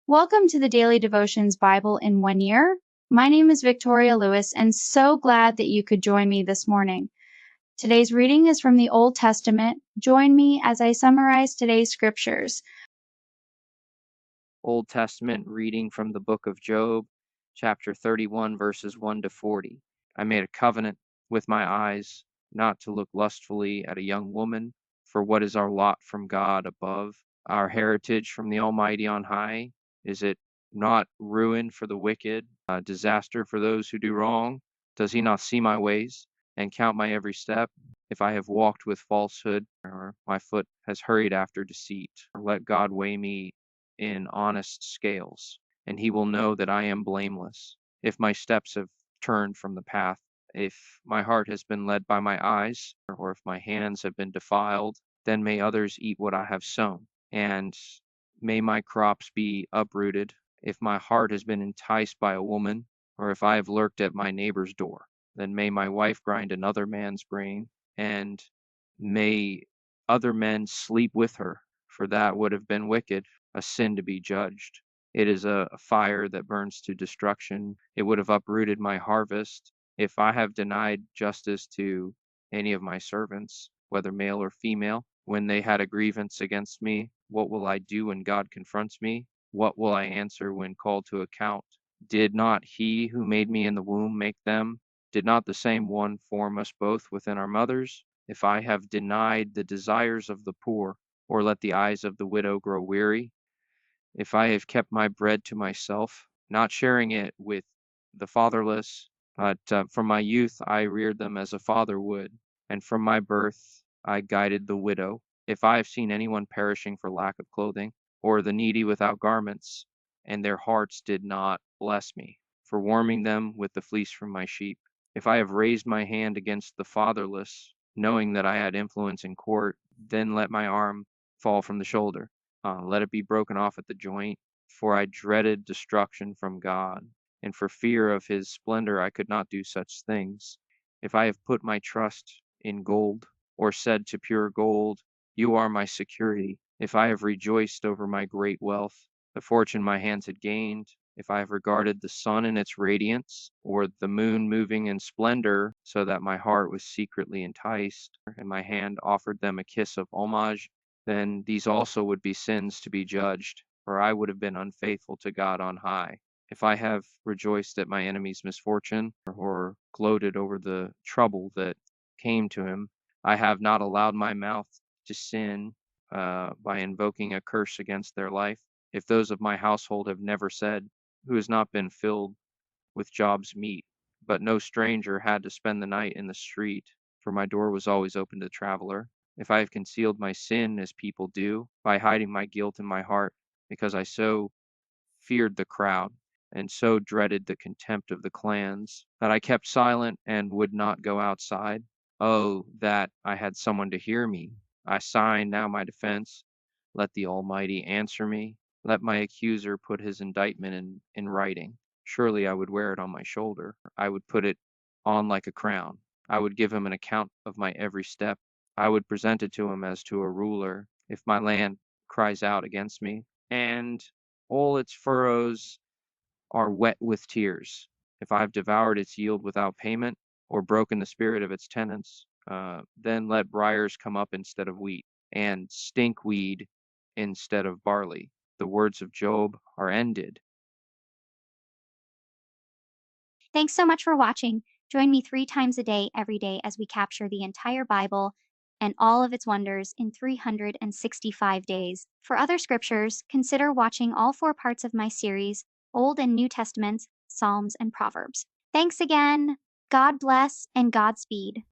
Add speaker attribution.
Speaker 1: Welcome to the Daily Devotions Bible in 1 year. My name is Victoria Lewis, and so glad that you could join me this morning. Today's reading is from the Old Testament. Join me as I summarize today's scriptures.
Speaker 2: Old Testament reading from the book of Job, chapter 31, verses 1 to 40. I made a covenant with my eyes not to look lustfully at a young woman, for what is our lot from God above, our heritage from the Almighty on high? Is it not ruin for the wicked, disaster for those who do wrong? Does he not see my ways and count my every step? If I have walked with falsehood, or my foot has hurried after deceit, or let God weigh me in honest scales, and he will know that I am blameless. If my steps have turned from the path, if my heart has been led by my eyes, or if my hands have been defiled, then may others eat what I have sown, and may my crops be uprooted. If my heart has been enticed by a woman, or if I have lurked at my neighbor's door, then may my wife grind another man's grain, and may other men sleep with her, for that would have been wicked, a sin to be judged. It is a fire that burns to destruction. It would have uprooted my harvest. If I have denied justice to any of my servants, whether male or female, when they had a grievance against me, what will I do when God confronts me? What will I answer when called to account? Did not he who made me in the womb make them? Did not the same one form us both within our mothers? If I have denied the desires of the poor, or let the eyes of the widow grow weary, if I have kept my bread to myself, not sharing it with the fatherless, but from my youth I reared them as a father would, and from my birth I guided the widow. If I have seen anyone perishing for lack of clothing, or the needy without garments, and their hearts did not bless me, for warming them with the fleece from my sheep, if I have raised my hand against the fatherless, knowing that I had influence in court, then let my arm fall from the shoulder. Let it be broken off at the joint, for I dreaded destruction from God, and for fear of his splendor I could not do such things. If I have put my trust in gold, or said to pure gold, you are my security, if I have rejoiced over my great wealth, the fortune my hands had gained, if I have regarded the sun in its radiance, or the moon moving in splendor, so that my heart was secretly enticed, and my hand offered them a kiss of homage, then these also would be sins to be judged, for I would have been unfaithful to God on high. If I have rejoiced at my enemy's misfortune, or gloated over the trouble that came to him, I have not allowed my mouth to sin by invoking a curse against their life. If those of my household have never said, who has not been filled with Job's meat, but no stranger had to spend the night in the street, for my door was always open to the traveler. If I have concealed my sin as people do, by hiding my guilt in my heart, because I so feared the crowd, and so dreaded the contempt of the clans, that I kept silent and would not go outside. Oh, that I had someone to hear me! I sign now my defense. Let the Almighty answer me. Let my accuser put his indictment in writing. Surely I would wear it on my shoulder. I would put it on like a crown. I would give him an account of my every step. I would present it to him as to a ruler, if my land cries out against me, and all its furrows are wet with tears. If I have devoured its yield without payment, or broken the spirit of its tenants, then let briars come up instead of wheat, and stinkweed instead of barley. The words of Job are ended.
Speaker 3: Thanks so much for watching. Join me 3 times a day, every day, as we capture the entire Bible and all of its wonders in 365 days. For other scriptures, consider watching all 4 parts of my series, Old and New Testaments, Psalms, and Proverbs. Thanks again. God bless and Godspeed.